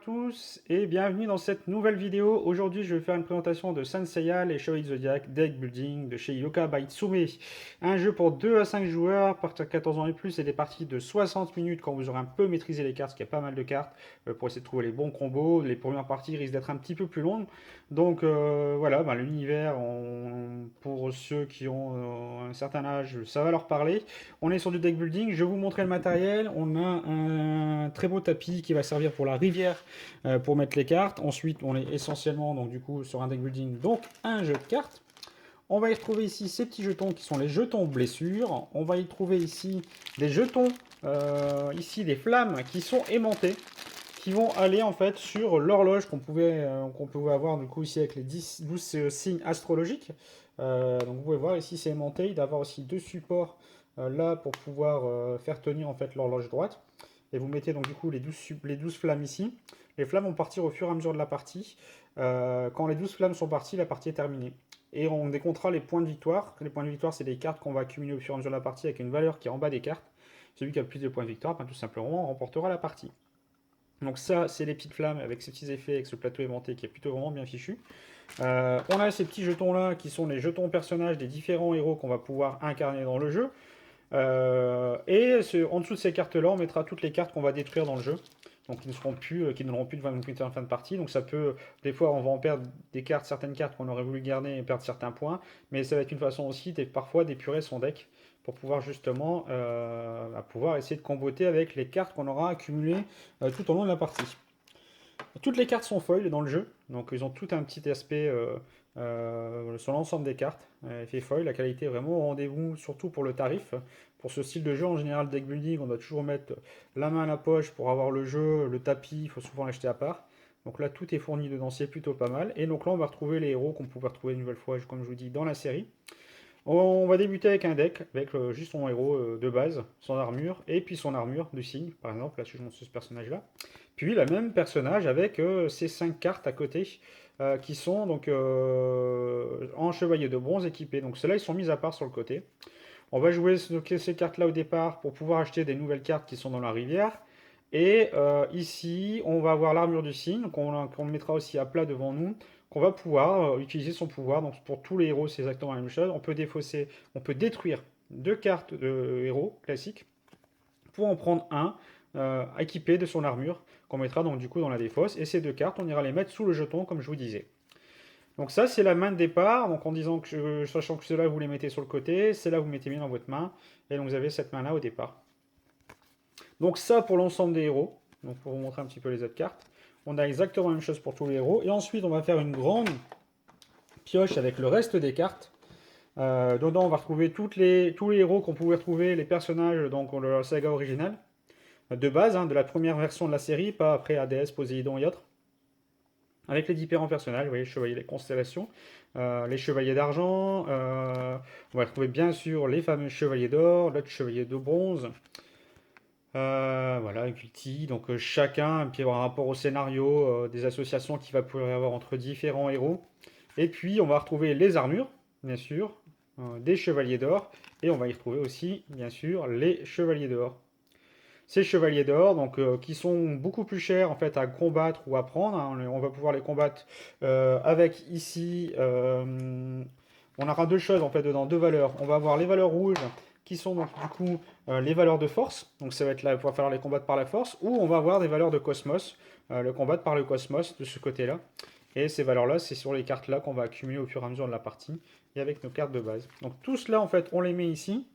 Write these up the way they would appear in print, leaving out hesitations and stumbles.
tous et bienvenue dans cette nouvelle vidéo. Aujourd'hui, je vais faire une présentation de Saint Seiya, les Chevaliers Zodiac Deck Building de chez Yoka by Tsume. Un jeu pour 2 à 5 joueurs, à partir de 14 ans et plus, et des parties de 60 minutes quand vous aurez un peu maîtrisé les cartes, parce qu'il y a pas mal de cartes, pour essayer de trouver les bons combos. Les premières parties risquent d'être un petit peu plus longues. Donc voilà, l'univers, pour ceux qui ont un certain âge, ça va leur parler. On est sur du deck building, je vais vous montrer le matériel. On a un très beau tapis qui va servir pour la rivière pour mettre les cartes. Ensuite, on est essentiellement donc du coup sur un deck building, donc un jeu de cartes. On va y retrouver ici ces petits jetons qui sont les jetons blessures. On va y trouver ici des jetons, ici des flammes qui sont aimantées, qui vont aller en fait sur l'horloge qu'on pouvait avoir du coup ici avec les 12 signes astrologiques. Donc vous pouvez voir ici c'est aimanté, d'avoir aussi deux supports là pour pouvoir faire tenir en fait l'horloge droite. Et vous mettez donc du coup les 12 flammes ici. Les flammes vont partir au fur et à mesure de la partie. Quand les 12 flammes sont parties, la partie est terminée. Et on décomptera les points de victoire. Les points de victoire, c'est des cartes qu'on va accumuler au fur et à mesure de la partie avec une valeur qui est en bas des cartes. Celui qui a le plus de points de victoire, tout simplement, remportera la partie. Donc ça, c'est les petites flammes avec ces petits effets, avec ce plateau aimanté qui est plutôt vraiment bien fichu. On a ces petits jetons là qui sont les jetons personnages des différents héros qu'on va pouvoir incarner dans le jeu. En dessous de ces cartes là, on mettra toutes les cartes qu'on va détruire dans le jeu. Donc qui ne n'auront plus de valeur en fin de partie. Donc ça peut, des fois on va en perdre des cartes, certaines cartes qu'on aurait voulu garder et perdre certains points. Mais ça va être une façon aussi parfois d'épurer son deck pour pouvoir justement pouvoir essayer de comboter avec les cartes qu'on aura accumulées tout au long de la partie. Toutes les cartes sont foil dans le jeu, donc ils ont tout un petit aspect sur l'ensemble des cartes. Effet foil, la qualité est vraiment au rendez-vous, surtout pour le tarif. Pour ce style de jeu, en général, deck building, on doit toujours mettre la main à la poche pour avoir le jeu, le tapis, il faut souvent l'acheter à part. Donc là, tout est fourni dedans, c'est plutôt pas mal. Et donc là, on va retrouver les héros qu'on pouvait retrouver une nouvelle fois, comme je vous dis, dans la série. On va débuter avec un deck, avec juste son héros de base, son armure, et puis son armure de signe, par exemple, là je montre ce personnage-là. Puis le même personnage avec ces 5 cartes à côté, qui sont donc en chevalier de bronze équipés. Donc ceux-là, ils sont mis à part sur le côté. On va jouer ces cartes-là au départ pour pouvoir acheter des nouvelles cartes qui sont dans la rivière. Et ici, on va avoir l'armure du signe, qu'on mettra aussi à plat devant nous, qu'on va pouvoir utiliser son pouvoir. Donc pour tous les héros, c'est exactement la même chose. On peut défausser, on peut détruire 2 cartes de héros classiques pour en prendre un équipé de son armure, qu'on mettra donc du coup dans la défausse. Et ces 2 cartes, on ira les mettre sous le jeton, comme je vous disais. Donc ça, c'est la main de départ. Donc en disant que, sachant que ceux-là, vous les mettez sur le côté, c'est là vous mettez bien dans votre main. Et donc vous avez cette main-là au départ. Donc ça pour l'ensemble des héros. Donc pour vous montrer un petit peu les autres cartes. On a exactement la même chose pour tous les héros. Et ensuite, on va faire une grande pioche avec le reste des cartes. Dedans, on va retrouver tous les héros qu'on pouvait retrouver, les personnages donc de la saga originale. De base, de la première version de la série, pas après Hades, Poséidon et autres. Avec les différents personnages, vous voyez, les chevaliers des constellations, les chevaliers d'argent, on va retrouver bien sûr les fameux chevaliers d'or, l'autre chevalier de bronze, voilà, Guilty, donc chacun, puis par rapport au scénario, des associations qu'il va pouvoir y avoir entre différents héros. Et puis on va retrouver les armures, bien sûr, des chevaliers d'or, et on va y retrouver aussi, bien sûr, les chevaliers d'or. Ces chevaliers d'or, donc qui sont beaucoup plus chers en fait à combattre ou à prendre. On va pouvoir les combattre avec ici. On aura deux choses en fait dedans, deux valeurs. On va avoir les valeurs rouges qui sont donc du coup les valeurs de force. Donc ça va être là, il va falloir les combattre par la force. Ou on va avoir des valeurs de cosmos, le combattre par le cosmos de ce côté-là. Et ces valeurs-là, c'est sur les cartes là qu'on va accumuler au fur et à mesure de la partie et avec nos cartes de base. Donc tout cela en fait, on les met ici.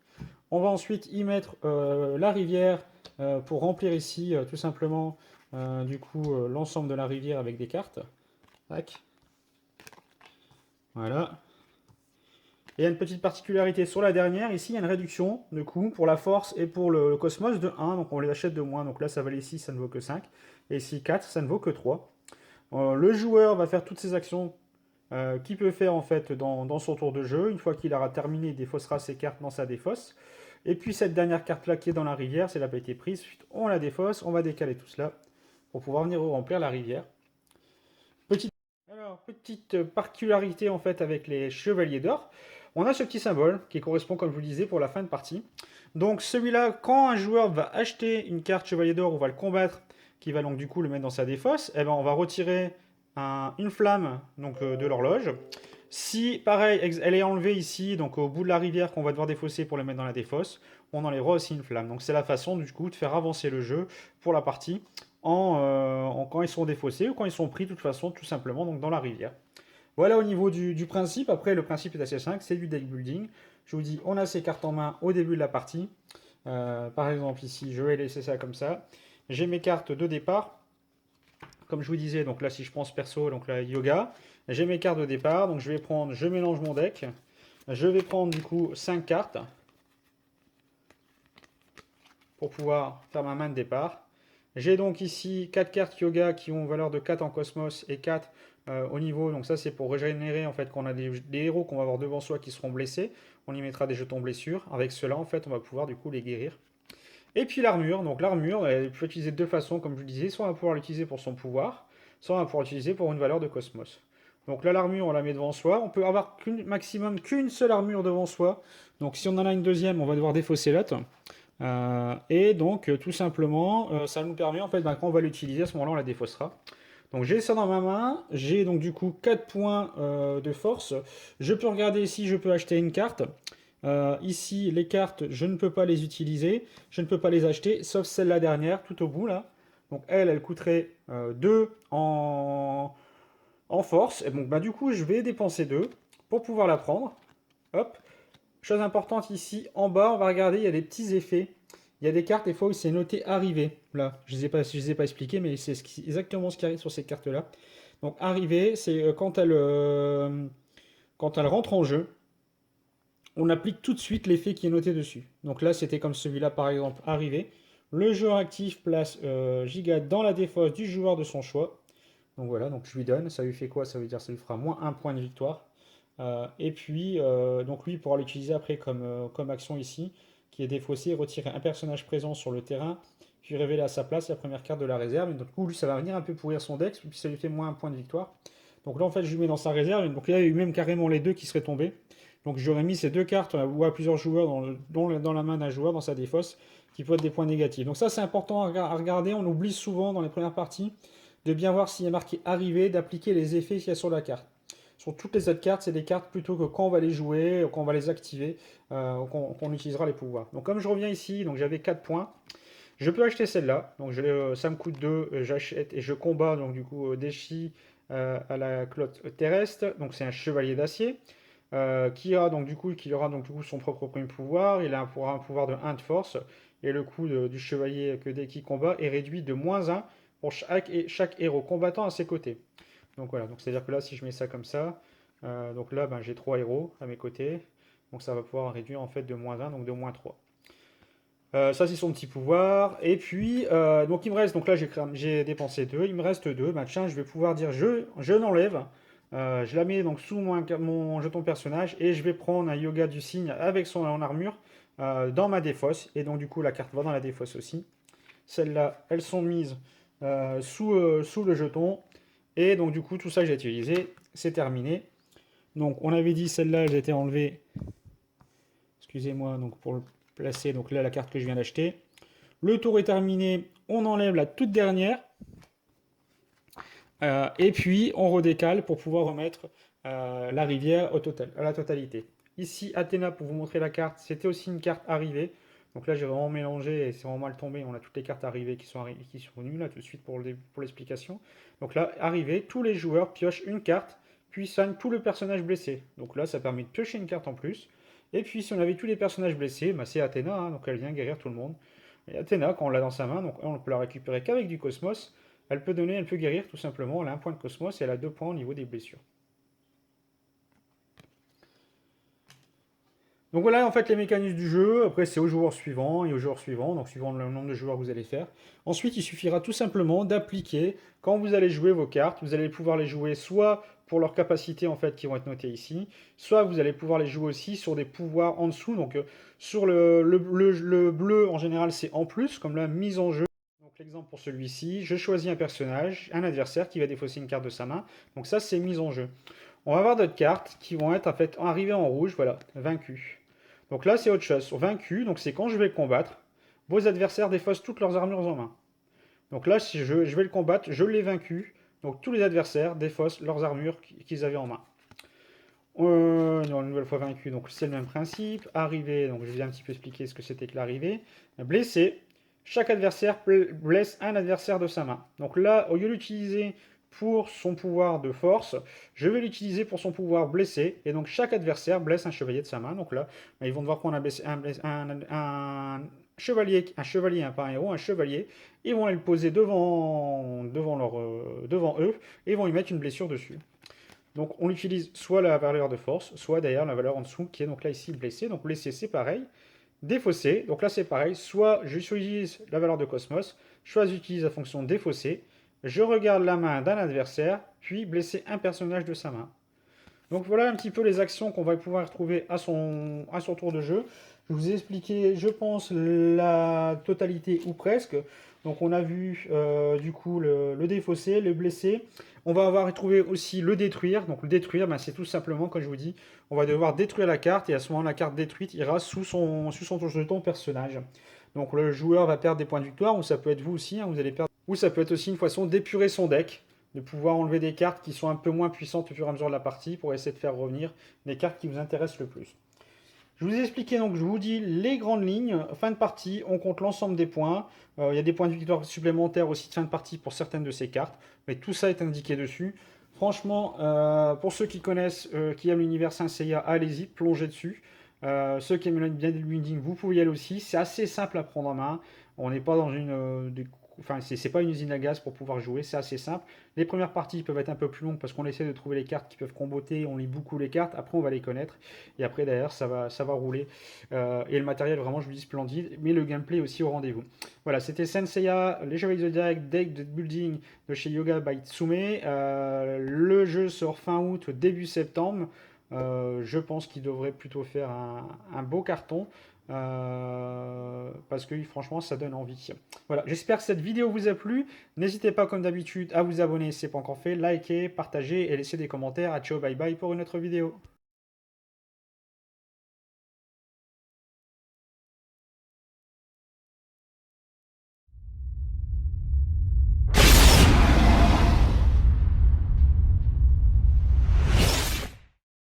On va ensuite y mettre la rivière pour remplir ici tout simplement l'ensemble de la rivière avec des cartes. Tac. Voilà. Et il y a une petite particularité sur la dernière, ici il y a une réduction de coût pour la force et pour le cosmos de 1, donc on les achète de moins, donc là ça valait 6, ça ne vaut que 5, et ici 4, ça ne vaut que 3. Le joueur va faire toutes ces actions qu'il peut faire en fait dans son tour de jeu. Une fois qu'il aura terminé, il défaussera ses cartes dans sa défausse. Et puis cette dernière carte là qui est dans la rivière, c'est elle n'a pas été prise, on la défausse, on va décaler tout cela pour pouvoir venir remplir la rivière. Petite particularité en fait avec les chevaliers d'or, on a ce petit symbole qui correspond comme je vous le disais pour la fin de partie. Donc celui-là, quand un joueur va acheter une carte chevalier d'or ou va le combattre, qui va donc du coup le mettre dans sa défausse, eh ben, on va retirer une flamme donc, de l'horloge. Si, pareil, elle est enlevée ici, donc au bout de la rivière qu'on va devoir défausser pour le mettre dans la défausse, on enlèvera aussi une flamme. Donc c'est la façon du coup de faire avancer le jeu pour la partie quand ils sont défaussés ou quand ils sont pris de toute façon tout simplement donc dans la rivière. Voilà au niveau du principe. Après le principe est assez simple, c'est du deck building. Je vous dis, on a ces cartes en main au début de la partie. Par exemple ici, je vais laisser ça comme ça. J'ai mes cartes de départ. Comme je vous disais, donc là si je prends ce perso, donc là yoga, j'ai mes cartes de départ. Donc je mélange mon deck. Je vais prendre du coup 5 cartes pour pouvoir faire ma main de départ. J'ai donc ici 4 cartes yoga qui ont valeur de 4 en cosmos et 4 au niveau. Donc ça c'est pour régénérer en fait quand on a des héros qu'on va avoir devant soi qui seront blessés. On y mettra des jetons blessures. Avec cela en fait on va pouvoir du coup les guérir. Et puis l'armure. Donc l'armure, elle peut utiliser de deux façons comme je vous disais. Soit on va pouvoir l'utiliser pour son pouvoir, soit on va pouvoir l'utiliser pour une valeur de cosmos. Donc là l'armure on la met devant soi. On peut avoir maximum qu'une seule armure devant soi. Donc si on en a une deuxième on va devoir défausser l'autre. Et donc, tout simplement, ça nous permet, en fait, quand on va l'utiliser, à ce moment-là, on la défaussera. Donc, j'ai ça dans ma main. J'ai donc, du coup, 4 points de force. Je peux regarder si je peux acheter une carte. Ici, les cartes, je ne peux pas les utiliser. Je ne peux pas les acheter, sauf celle-là dernière, tout au bout, là. Donc, elle coûterait 2 en force. Et donc, du coup, je vais dépenser 2 pour pouvoir la prendre. Hop. Chose importante ici, en bas, on va regarder, il y a des petits effets. Il y a des cartes, des fois, où c'est noté arrivé. Là, je ne les ai pas expliqués, mais c'est exactement ce qui arrive sur ces cartes-là. Donc, arrivé, c'est quand elle rentre en jeu, on applique tout de suite l'effet qui est noté dessus. Donc là, c'était comme celui-là, par exemple, arrivé. Le joueur actif place Giga dans la défausse du joueur de son choix. Donc voilà, donc je lui donne. Ça lui fait quoi? Ça veut dire que ça lui fera moins 1 point de victoire. Et puis, donc lui pourra l'utiliser après comme action ici, qui est défausser, retirer un personnage présent sur le terrain, puis révéler à sa place la première carte de la réserve. Et donc, du coup, lui, ça va venir un peu pourrir son deck, puis ça lui fait moins 1 point de victoire. Donc là, en fait, je lui mets dans sa réserve. Et donc là, il y a eu même carrément les deux qui seraient tombés. Donc j'aurais mis ces deux cartes ou à plusieurs joueurs dans la main d'un joueur, dans sa défausse, qui peut être des points négatifs. Donc ça, c'est important à regarder. On oublie souvent dans les premières parties de bien voir s'il y a marqué arrivé, d'appliquer les effets qu'il y a sur la carte. Sur toutes les autres cartes, c'est des cartes plutôt que quand on va les jouer, quand on va les activer, qu'on utilisera les pouvoirs. Donc comme je reviens ici, donc j'avais 4 points. Je peux acheter celle-là. Donc ça me coûte 2, j'achète et je combats donc du coup Deshi à la clotte terrestre. Donc c'est un chevalier d'acier. Qui aura donc du coup son propre premier pouvoir. Il a un pouvoir de 1 de force. Et le coût du chevalier que dès qu'il combat est réduit de -1 pour chaque héros combattant à ses côtés. Donc voilà, donc c'est-à-dire que là, si je mets ça comme ça, donc là, j'ai 3 héros à mes côtés. Donc ça va pouvoir réduire en fait de -1, donc de -3. Ça, c'est son petit pouvoir. Et puis, donc il me reste, donc là, j'ai dépensé 2. Il me reste 2. Bah tiens, je vais pouvoir dire je l'enlève. Je la mets donc sous mon jeton personnage et je vais prendre un yoga du cygne avec son armure dans ma défausse. Et donc, du coup, la carte va dans la défausse aussi. Celles-là, elles sont mises sous le jeton. Et donc, du coup, tout ça, j'ai utilisé. C'est terminé. Donc, on avait dit celle-là, elle a été enlevée. Excusez-moi, donc pour le placer. Donc là, la carte que je viens d'acheter. Le tour est terminé. On enlève la toute dernière. Et puis, on redécale pour pouvoir remettre la rivière à la totalité. Ici, Athéna, pour vous montrer la carte, c'était aussi une carte arrivée. Donc là, j'ai vraiment mélangé et c'est vraiment mal tombé. On a toutes les cartes arrivées qui sont venues là tout de suite pour l'explication. Donc là, arrivée, tous les joueurs piochent une carte, puis soignent tout le personnage blessé. Donc là, ça permet de piocher une carte en plus. Et puis, si on avait tous les personnages blessés, c'est Athéna, hein, donc elle vient guérir tout le monde. Et Athéna, quand on l'a dans sa main, donc on ne peut la récupérer qu'avec du cosmos. Elle peut guérir tout simplement. Elle a 1 point de cosmos et elle a 2 points au niveau des blessures. Donc voilà en fait les mécanismes du jeu. Après c'est aux joueurs suivants et aux joueurs suivants, donc suivant le nombre de joueurs que vous allez faire. Ensuite il suffira tout simplement d'appliquer, quand vous allez jouer vos cartes, vous allez pouvoir les jouer soit pour leurs capacités en fait qui vont être notées ici, soit vous allez pouvoir les jouer aussi sur des pouvoirs en dessous. Donc sur le bleu en général c'est en plus, comme la mise en jeu. Donc l'exemple pour celui-ci, je choisis un personnage, un adversaire qui va défausser une carte de sa main. Donc ça c'est mise en jeu. On va avoir d'autres cartes qui vont être en fait arrivées en rouge, voilà, vaincu. Donc là, c'est autre chose. Vaincu, donc c'est quand je vais combattre, vos adversaires défaussent toutes leurs armures en main. Donc là, si je vais le combattre, je l'ai vaincu. Donc tous les adversaires défaussent leurs armures qu'ils avaient en main. Non, une nouvelle fois vaincu, donc c'est le même principe. Arrivé, donc je vais un petit peu expliquer ce que c'était que l'arrivée. Blessé, chaque adversaire blesse un adversaire de sa main. Donc là, au lieu d'utiliser pour son pouvoir de force, je vais l'utiliser pour son pouvoir blessé. Et donc chaque adversaire blesse un chevalier de sa main. Donc là, ils vont devoir prendre un chevalier, hein, pas un héros, un chevalier. Ils vont aller le poser devant eux et ils vont lui mettre une blessure dessus. Donc on utilise soit la valeur de force, soit d'ailleurs la valeur en dessous qui est donc là ici blessé. Donc blessé c'est pareil. Défaussé, donc là c'est pareil. Soit j'utilise la valeur de cosmos, soit j'utilise la fonction défaussé. Je regarde la main d'un adversaire, puis blesser un personnage de sa main. Donc voilà un petit peu les actions qu'on va pouvoir retrouver à son tour de jeu. Je vous ai expliqué, je pense, la totalité ou presque. Donc on a vu du coup le défausser, le blesser. On va avoir retrouvé aussi le détruire. Donc le détruire, ben, c'est tout simplement, comme je vous dis, on va devoir détruire la carte et à ce moment la carte détruite ira sous son jeton personnage. Donc le joueur va perdre des points de victoire, ou ça peut être vous aussi, hein, vous allez perdre. Ou ça peut être aussi une façon d'épurer son deck, de pouvoir enlever des cartes qui sont un peu moins puissantes au fur et à mesure de la partie pour essayer de faire revenir les cartes qui vous intéressent le plus. Je vous ai expliqué, donc je vous dis les grandes lignes. Fin de partie, on compte l'ensemble des points. Il y a des points de victoire supplémentaires aussi de fin de partie pour certaines de ces cartes, mais tout ça est indiqué dessus. Franchement, pour ceux qui connaissent, qui aiment l'univers Saint Seiya, allez-y, plongez dessus. Ceux qui aiment bien le building, vous pouvez y aller aussi. C'est assez simple à prendre en main. On n'est pas dans enfin, c'est pas une usine à gaz pour pouvoir jouer, c'est assez simple. Les premières parties peuvent être un peu plus longues parce qu'on essaie de trouver les cartes qui peuvent comboter, on lit beaucoup les cartes, après on va les connaître, et après derrière ça va rouler. Et le matériel vraiment je vous dis splendide, mais le gameplay aussi au rendez-vous. Voilà, c'était Senseiya, les Chevaliers Zodiac, deck de building de chez Yoga by Tsume. Le jeu sort fin août, début septembre. Je pense qu'il devrait plutôt faire un beau carton. Parce que franchement ça donne envie. Voilà, j'espère que cette vidéo vous a plu. N'hésitez pas comme d'habitude à vous abonner si ce n'est pas encore fait, liker, partager et laisser des commentaires. À ciao, bye bye pour une autre vidéo.